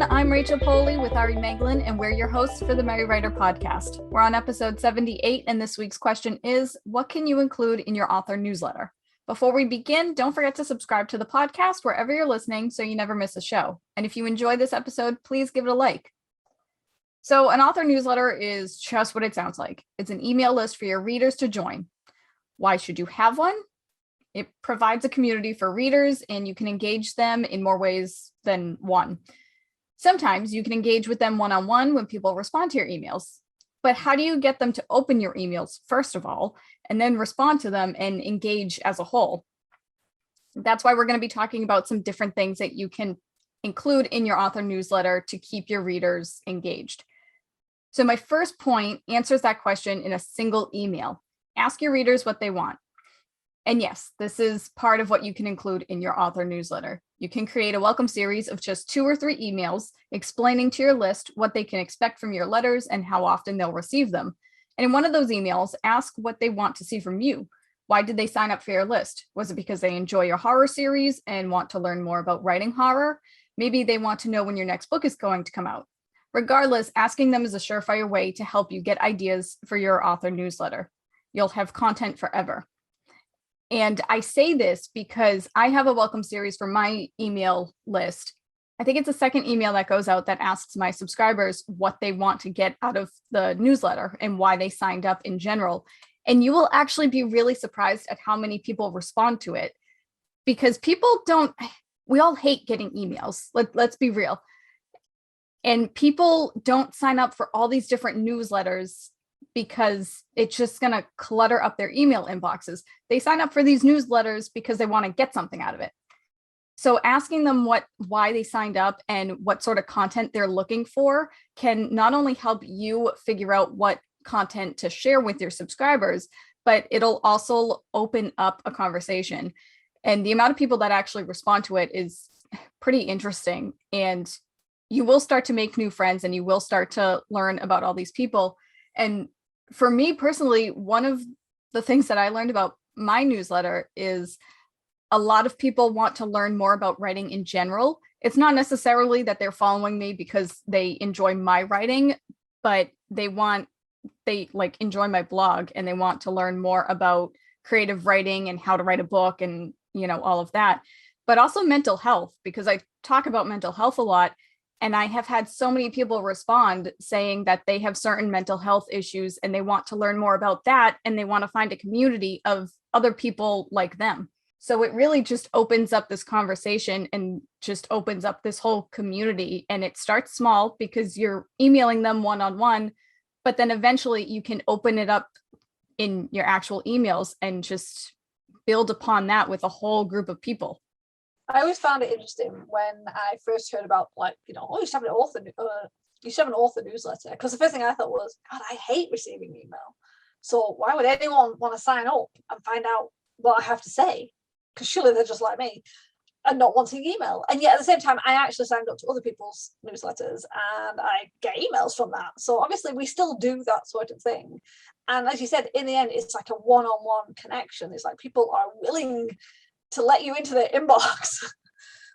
everyone. I'm Rachel Poley with Ari Meglin, and we're your hosts for the Merry Writer podcast. We're on episode 78, and this week's question is, what can you include in your author newsletter? Before we begin, don't forget to subscribe to the podcast wherever you're listening so you never miss a show. And if you enjoy this episode, please give it a like. So an author newsletter is just what it sounds like. It's an email list for your readers to join. Why should you have one? It provides a community for readers, and you can engage them in more ways than one. Sometimes you can engage with them one-on-one when people respond to your emails. But how do you get them to open your emails, first of all, and then respond to them and engage as a whole? That's why we're going to be talking about some different things that you can include in your author newsletter to keep your readers engaged. So my first point answers that question in a single email. Ask your readers what they want. And yes, this is part of what you can include in your author newsletter. You can create a welcome series of just 2 or 3 emails explaining to your list what they can expect from your letters and how often they'll receive them. And in one of those emails, ask what they want to see from you. Why did they sign up for your list? Was it because they enjoy your horror series and want to learn more about writing horror? Maybe they want to know when your next book is going to come out. Regardless, asking them is a surefire way to help you get ideas for your author newsletter. You'll have content forever. And I say this because I have a welcome series for my email list. I think it's the second email that goes out that asks my subscribers what they want to get out of the newsletter and why they signed up in general. And you will actually be really surprised at how many people respond to it, because we all hate getting emails. Let's be real. And people don't sign up for all these different newsletters because it's just going to clutter up their email inboxes. They sign up for these newsletters because they want to get something out of it. So asking them why they signed up and what sort of content they're looking for can not only help you figure out what content to share with your subscribers, but it'll also open up a conversation. And the amount of people that actually respond to it is pretty interesting. And you will start to make new friends, and you will start to learn about all these people. And for me personally, one of the things that I learned about my newsletter is a lot of people want to learn more about writing in general. It's not necessarily that they're following me because they enjoy my writing, but they enjoy my blog, and they want to learn more about creative writing and how to write a book and, all of that. But also mental health, because I talk about mental health a lot. And I have had so many people respond saying that they have certain mental health issues and they want to learn more about that, and they want to find a community of other people like them. So it really just opens up this conversation and just opens up this whole community. And it starts small because you're emailing them one-on-one, but then eventually you can open it up in your actual emails and just build upon that with a whole group of people. I always found it interesting when I first heard about, you should have an author newsletter. Because the first thing I thought was, God, I hate receiving email. So why would anyone want to sign up and find out what I have to say? Because surely they're just like me and not wanting email. And yet at the same time, I actually signed up to other people's newsletters and I get emails from that. So obviously we still do that sort of thing. And as you said, in the end, it's like a one-on-one connection. It's like people are willing to let you into their inbox.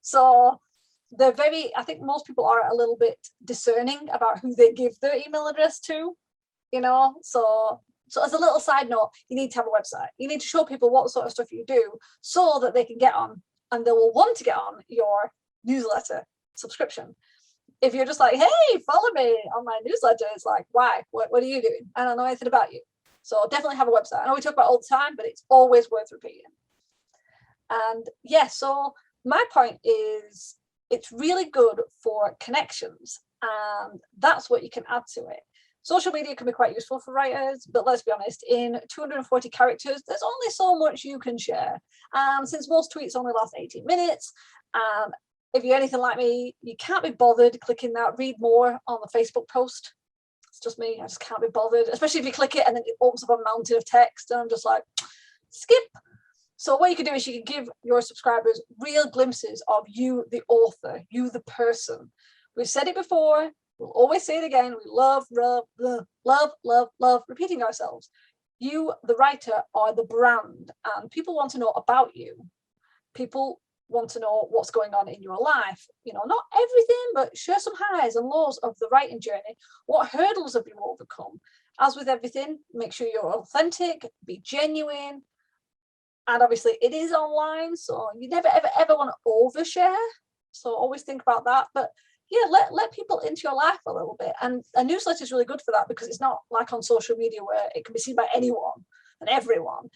So I think most people are a little bit discerning about who they give their email address to, so as a little side note, you need to have a website. You need to show people what sort of stuff you do so that they can get on, and they will want to get on your newsletter subscription. If you're just like, hey, follow me on my newsletter, it's like, why? What are you doing? I don't know anything about you. So definitely have a website. I know we talk about it all the time, but it's always worth repeating. And so my point is it's really good for connections, and that's what you can add to it. Social media can be quite useful for writers, but let's be honest, in 240 characters, there's only so much you can share. Since most tweets only last 18 minutes, if you're anything like me, you can't be bothered clicking that read more on the Facebook post. It's just me, I just can't be bothered, especially if you click it and then it opens up a mountain of text and I'm just like, skip. So what you can do is you can give your subscribers real glimpses of you, the author, you, the person. We've said it before. We'll always say it again. We love repeating ourselves. You, the writer, are the brand, and people want to know about you. People want to know what's going on in your life. You know, not everything, but share some highs and lows of the writing journey. What hurdles have you overcome? As with everything, make sure you're authentic, be genuine. And obviously it is online, so you never, ever want to overshare. So always think about that. But yeah, let people into your life a little bit. And a newsletter is really good for that, because it's not like on social media where it can be seen by anyone and everyone.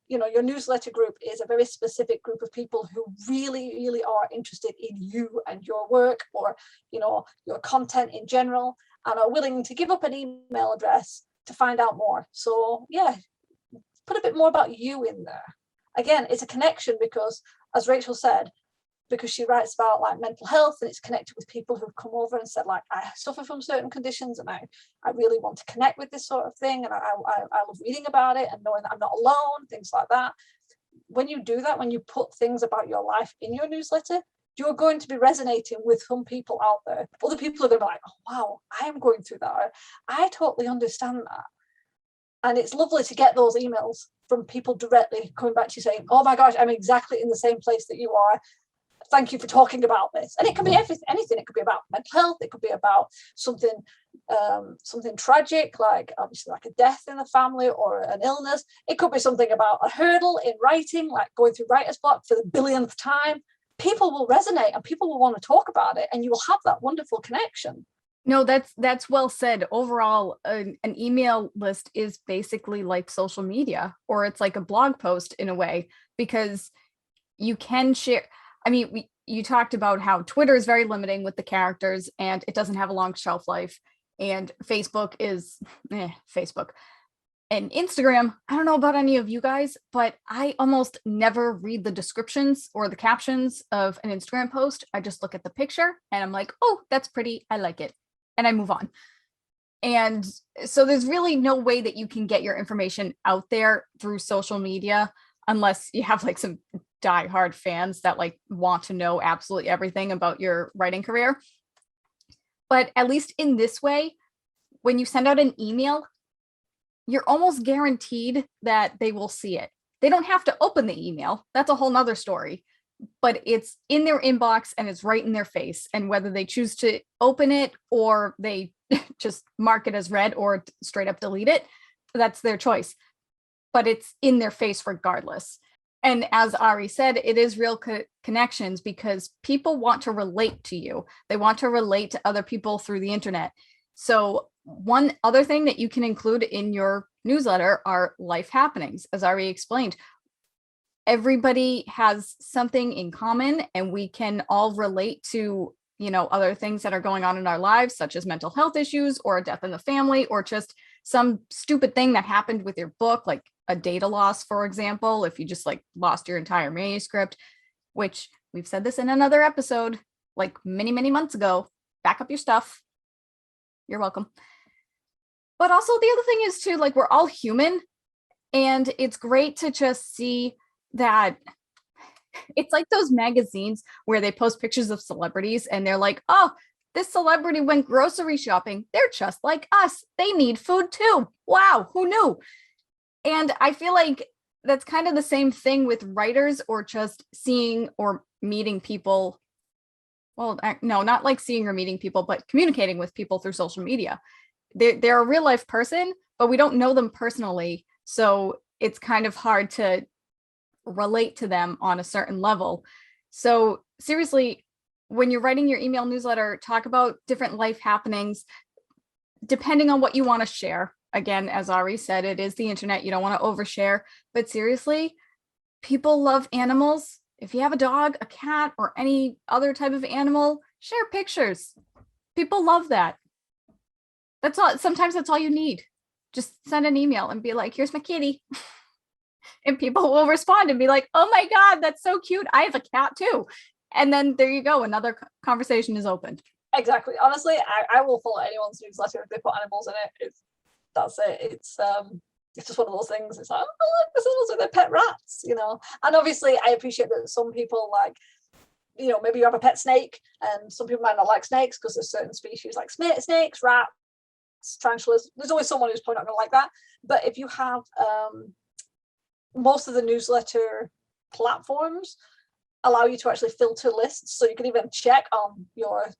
You know, your newsletter group is a very specific group of people who really, really are interested in you and your work, or, you know, your content in general, and are willing to give up an email address to find out more. So yeah, put a bit more about you in there. Again, it's a connection, because as Rachel said, because she writes about like mental health, and it's connected with people who've come over and said, like, I suffer from certain conditions, and I really want to connect with this sort of thing, and I love reading about it and knowing that I'm not alone, things like that. When you do that, when you put things about your life in your newsletter, you're going to be resonating with some people out there. Other people are going to be like, oh wow, I am going through that, I totally understand that. And it's lovely to get those emails from people directly coming back to you saying, oh my gosh, I'm exactly in the same place that you are. Thank you for talking about this. And it can be anything. It could be about mental health. It could be about something tragic, like obviously like a death in the family or an illness. It could be something about a hurdle in writing, like going through writer's block for the billionth time. People will resonate and people will want to talk about it, and you will have that wonderful connection. No, that's well said. Overall, an email list is basically like social media, or it's like a blog post in a way, because you can share. I mean, you talked about how Twitter is very limiting with the characters and it doesn't have a long shelf life. And Facebook is Facebook. And Instagram, I don't know about any of you guys, but I almost never read the descriptions or the captions of an Instagram post. I just look at the picture and I'm like, oh, that's pretty. I like it. And I move on. And so there's really no way that you can get your information out there through social media unless you have like some diehard fans that like want to know absolutely everything about your writing career. But at least in this way, when you send out an email, you're almost guaranteed that they will see it. They don't have to open the email. That's a whole nother story. But it's in their inbox and it's right in their face. And whether they choose to open it or they just mark it as read or straight up delete it, that's their choice. But it's in their face regardless. And as Ari said, it is real connections, because people want to relate to you. They want to relate to other people through the internet. So one other thing that you can include in your newsletter are life happenings. As Ari explained, everybody has something in common, and we can all relate to, you know, other things that are going on in our lives, such as mental health issues or a death in the family, or just some stupid thing that happened with your book, like a data loss, for example, if you just like lost your entire manuscript, which we've said this in another episode, like many, many months ago. Back up your stuff. You're welcome. But also the other thing is too, like, we're all human, and it's great to just see that it's like those magazines where they post pictures of celebrities and they're like, oh, this celebrity went grocery shopping. They're just like us. They need food too. Wow, who knew? And I feel like that's kind of the same thing with writers, or just seeing or meeting people. Well, no, not like seeing or meeting people, but communicating with people through social media. They're a real life person, but we don't know them personally. So it's kind of hard to relate to them on a certain level. So seriously, when you're writing your email newsletter, talk about different life happenings, depending on what you want to share. Again, as Ari said, it is the internet. You don't want to overshare, but seriously, people love animals. If you have a dog, a cat, or any other type of animal, share pictures. People love that. That's all. Sometimes that's all you need. Just send an email and be like, here's my kitty. And people will respond and be like, oh my God, that's so cute. I have a cat too. And then there you go. Another conversation is opened. Exactly. Honestly, I will follow anyone's newsletter if they put animals in it. That's it. It's just one of those things. It's like, oh, look, this is also their pet rats, you know. And obviously, I appreciate that some people, like, you know, maybe you have a pet snake, and some people might not like snakes because there's certain species like snakes, rats, tarantulas. There's always someone who's probably not going to like that. But if you have most of the newsletter platforms, allow you to actually filter lists, so you can even check on your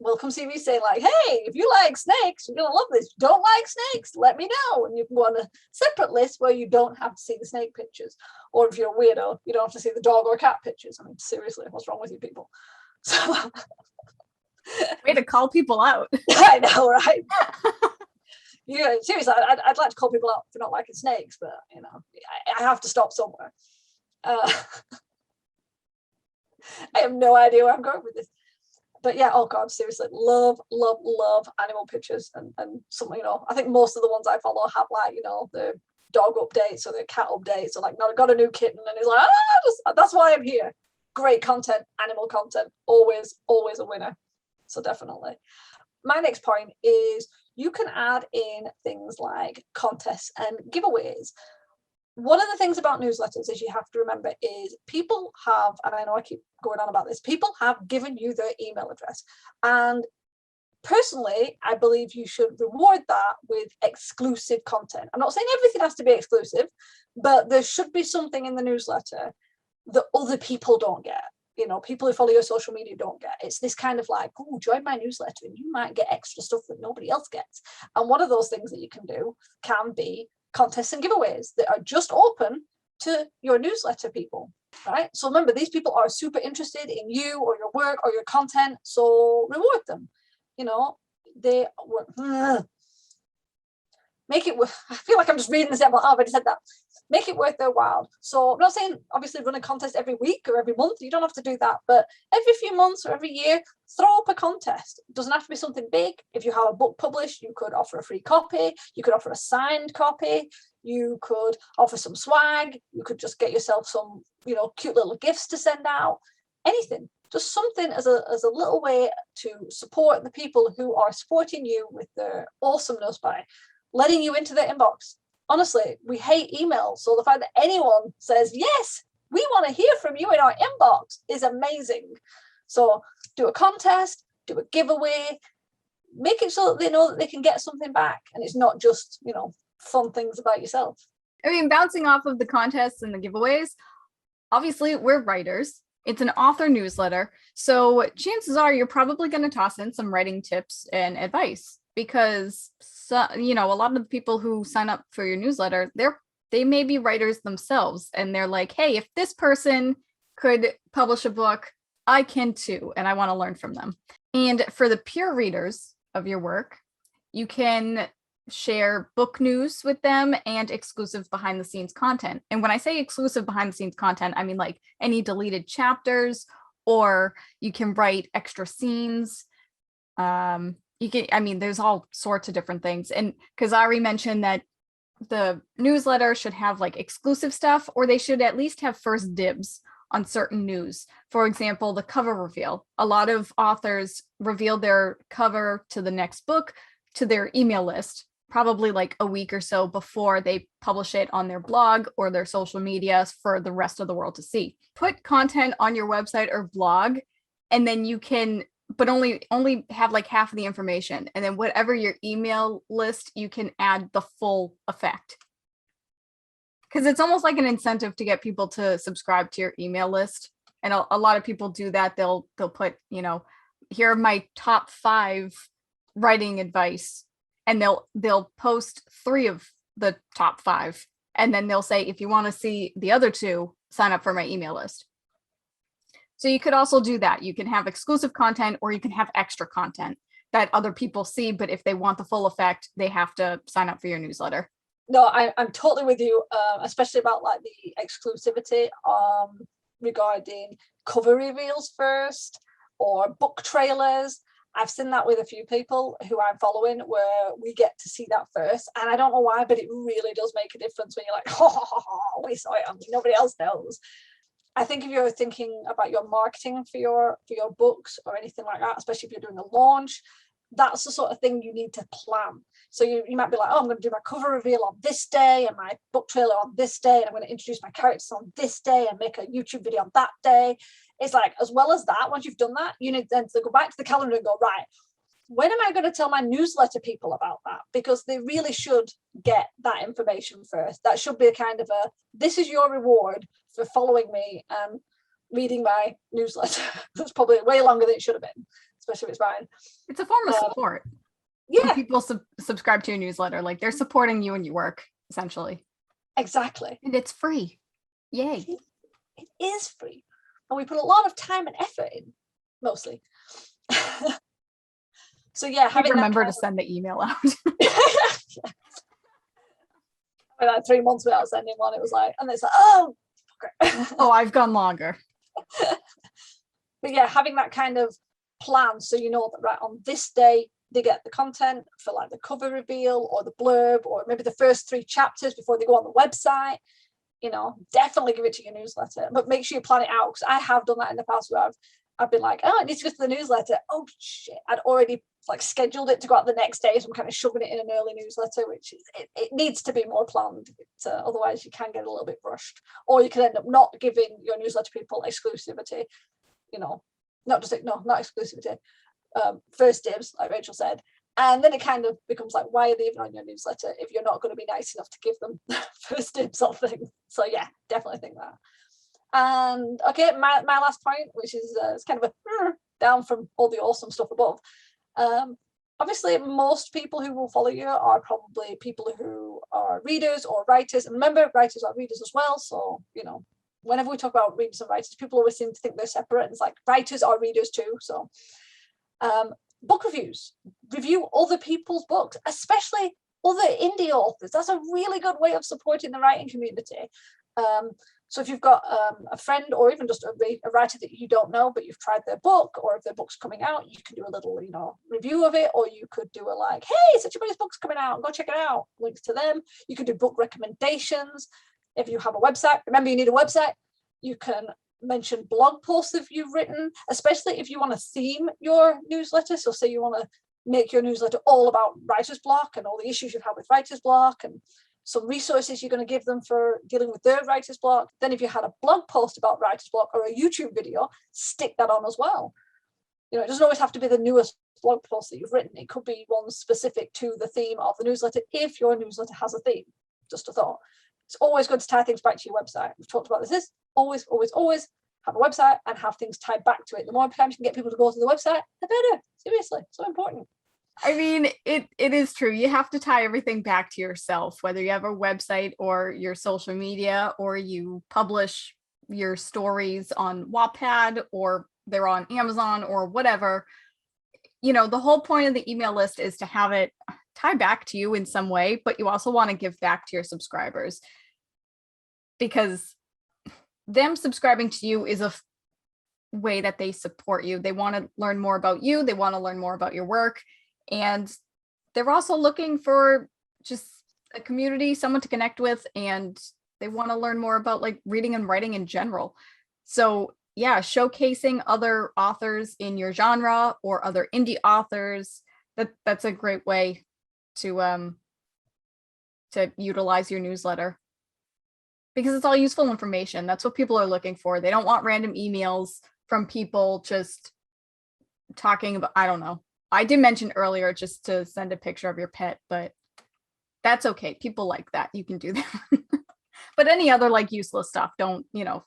welcome CV saying like, hey, if you like snakes, you're gonna love this. Don't like snakes, let me know. And you can go on a separate list where you don't have to see the snake pictures. Or if you're a weirdo, you don't have to see the dog or cat pictures. I mean, seriously, what's wrong with you people? So Way to call people out. I know, right? Yeah, seriously, I'd like to call people out for not liking snakes, but you know, I have to stop somewhere. I have no idea where I'm going with this. But yeah, oh God, seriously, love animal pictures. And some, you know, I think most of the ones I follow have like, you know, the dog updates or the cat updates, or like, no, I got a new kitten, and it's like, that's why I'm here. Great content, animal content, always a winner. So definitely. My next point is you can add in things like contests and giveaways. One of the things about newsletters is you have to remember is people have, and I know I keep going on about this, people have given you their email address. And personally, I believe you should reward that with exclusive content. I'm not saying everything has to be exclusive, but there should be something in the newsletter that other people don't get. You know, people who follow your social media don't get. It's this kind of like, oh, join my newsletter and you might get extra stuff that nobody else gets. And one of those things that you can do can be contests and giveaways that are just open to your newsletter people, right? So remember, these people are super interested in you or your work or your content, so reward them. You know, they make it. I feel like I'm just reading this out. I've already said that. Make it worth their while. So I'm not saying obviously run a contest every week or every month. You don't have to do that, but every few months or every year, throw up a contest. It doesn't have to be something big. If you have a book published, you could offer a free copy. You could offer a signed copy. You could offer some swag. You could just get yourself some, you know, cute little gifts to send out. Anything. Just something as a little way to support the people who are supporting you with their awesomeness by letting you into their inbox. Honestly, we hate email. So the fact that anyone says, yes, we want to hear from you in our inbox is amazing. So do a contest, do a giveaway, make it so that they know that they can get something back. And it's not just, you know, fun things about yourself. I mean, bouncing off of the contests and the giveaways, obviously we're writers. It's an author newsletter. So chances are you're probably going to toss in some writing tips and advice, because you know, a lot of the people who sign up for your newsletter, they may be writers themselves, and they're like, hey, if this person could publish a book, I can too, and I want to learn from them. And for the pure readers of your work, you can share book news with them and exclusive behind the scenes content. And when I say exclusive behind the scenes content, I mean like any deleted chapters, or you can write extra scenes. You can, I mean, there's all sorts of different things. And Kazari mentioned that the newsletter should have like exclusive stuff, or they should at least have first dibs on certain news. For example, the cover reveal. A lot of authors reveal their cover to the next book to their email list, probably like a week or so before they publish it on their blog or their social media for the rest of the world to see. Put content on your website or blog, and then you can, but only have like half of the information. And then whatever your email list, you can add the full effect. Because it's almost like an incentive to get people to subscribe to your email list. And a lot of people do that. They'll put, you know, here are my top 5 writing advice. And they'll post 3 of the top 5. And then they'll say, if you want to see the other 2, sign up for my email list. So you could also do that. You can have exclusive content, or you can have extra content that other people see. But if they want the full effect, they have to sign up for your newsletter. No, I'm totally with you, especially about like the exclusivity regarding cover reveals first or book trailers. I've seen that with a few people who I'm following where we get to see that first. And I don't know why, but it really does make a difference when you're like, oh, we saw it, nobody else knows. I think if you're thinking about your marketing for your books or anything like that, especially if you're doing a launch, that's the sort of thing you need to plan. So you might be like, oh, I'm going to do my cover reveal on this day and my book trailer on this day, and I'm going to introduce my characters on this day and make a YouTube video on that day. It's like, as well as that, once you've done that, you need then to go back to the calendar and go, right, when am I going to tell my newsletter people about that? Because they really should get that information first. That should be a kind of this is your reward for following me and reading my newsletter. That's probably way longer than it should have been, especially if it's mine. It's a form of support. When Yeah, people subscribe to your newsletter, like they're supporting you and your work, essentially. exactly. And it's free. Yay. It is free. And we put a lot of time and effort in, mostly. So yeah, having remember to send the email out. Like 3 months without sending one, it was like, and it's like, oh, okay. Oh, I've gone longer. But yeah, having that kind of plan, so you know that right on this day they get the content for like the cover reveal or the blurb or maybe the first 3 chapters before they go on the website. You know, definitely give it to your newsletter, but make sure you plan it out, because I have done that in the past where I've been like, oh, I need to go to the newsletter. Oh shit, I'd already like scheduled it to go out the next day, so I'm kind of shoving it in an early newsletter, which is, it needs to be more planned. Otherwise you can get a little bit rushed, or you can end up not giving your newsletter people exclusivity. You know, not exclusivity, first dibs, like Rachel said. And then it kind of becomes like, why are they even on your newsletter if you're not going to be nice enough to give them first dibs on things? So yeah, definitely think that. And okay, my last point, which is it's kind of a down from all the awesome stuff above. Obviously, most people who will follow you are probably people who are readers or writers. And remember, writers are readers as well. So, you know, whenever we talk about readers and writers, people always seem to think they're separate. And it's like writers are readers too. So book reviews, review other people's books, especially other indie authors. That's a really good way of supporting the writing community. So if you've got a friend or even just a writer that you don't know, but you've tried their book, or if their book's coming out, you can do a little, you know, review of it, or you could do a like, hey, such a body's book's coming out, go check it out, links to them. You could do book recommendations. If you have a website, remember you need a website. You can mention blog posts that you've written, especially if you want to theme your newsletter. So say you want to make your newsletter all about writer's block and all the issues you've had with writer's block and some resources you're going to give them for dealing with their writer's block. Then if you had a blog post about writer's block or a YouTube video, stick that on as well. You know, it doesn't always have to be the newest blog post that you've written. It could be one specific to the theme of the newsletter if your newsletter has a theme. Just a thought. It's always good to tie things back to your website. We've talked about this. Always have a website and have things tied back to it. The more times you can get people to go to the website, the better. Seriously, so important. I mean, it is true. You have to tie everything back to yourself, whether you have a website or your social media, or you publish your stories on Wattpad, or they're on Amazon or whatever. You know, the whole point of the email list is to have it tie back to you in some way, but you also want to give back to your subscribers, because them subscribing to you is a way that they support you. They want to learn more about you. They want to learn more about your work. And they're also looking for just a community, someone to connect with, and they want to learn more about like reading and writing in general. So yeah, showcasing other authors in your genre or other indie authors, that's a great way to utilize your newsletter, because it's all useful information. That's what people are looking for. They don't want random emails from people just talking about, I don't know. I did mention earlier just to send a picture of your pet, but that's okay. People like that. You can do that. But any other like useless stuff, don't, you know,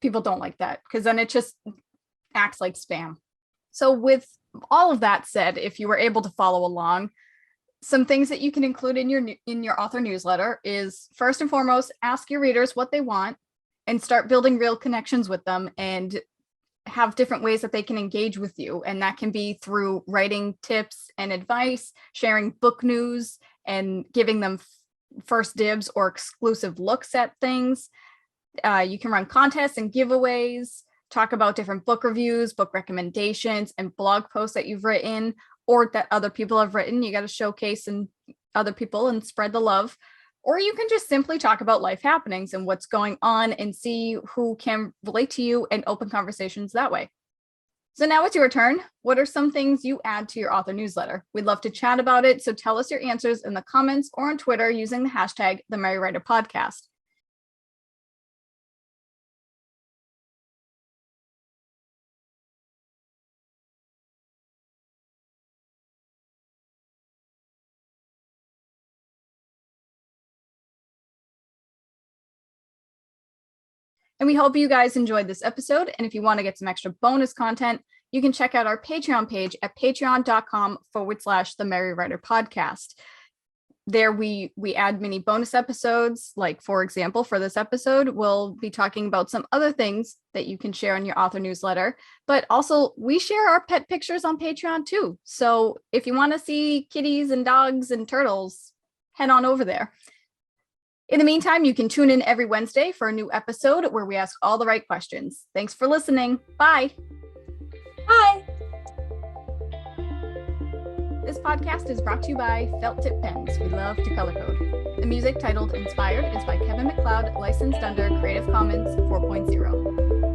people don't like that, because then it just acts like spam. So with all of that said, if you were able to follow along, some things that you can include in your author newsletter is, first and foremost, ask your readers what they want and start building real connections with them, and have different ways that they can engage with you. And that can be through writing tips and advice, sharing book news, and giving them first dibs or exclusive looks at things. You can run contests and giveaways, talk about different book reviews, book recommendations, and blog posts that you've written or that other people have written. You got to showcase and other people and spread the love. Or you can just simply talk about life happenings and what's going on and see who can relate to you and open conversations that way. So now it's your turn. What are some things you add to your author newsletter? We'd love to chat about it. So tell us your answers in the comments or on Twitter using the hashtag The Merry Writer Podcast. And we hope you guys enjoyed this episode. And if you want to get some extra bonus content, you can check out our Patreon page at patreon.com/the Merry Writer Podcast. There we add mini bonus episodes. Like, for example, for this episode, we'll be talking about some other things that you can share in your author newsletter. But also, we share our pet pictures on Patreon too. So if you want to see kitties and dogs and turtles, head on over there. In the meantime, you can tune in every Wednesday for a new episode where we ask all the right questions. Thanks for listening. Bye. Bye. This podcast is brought to you by Felt Tip Pens. We love to color code. The music titled Inspired is by Kevin MacLeod, licensed under Creative Commons 4.0.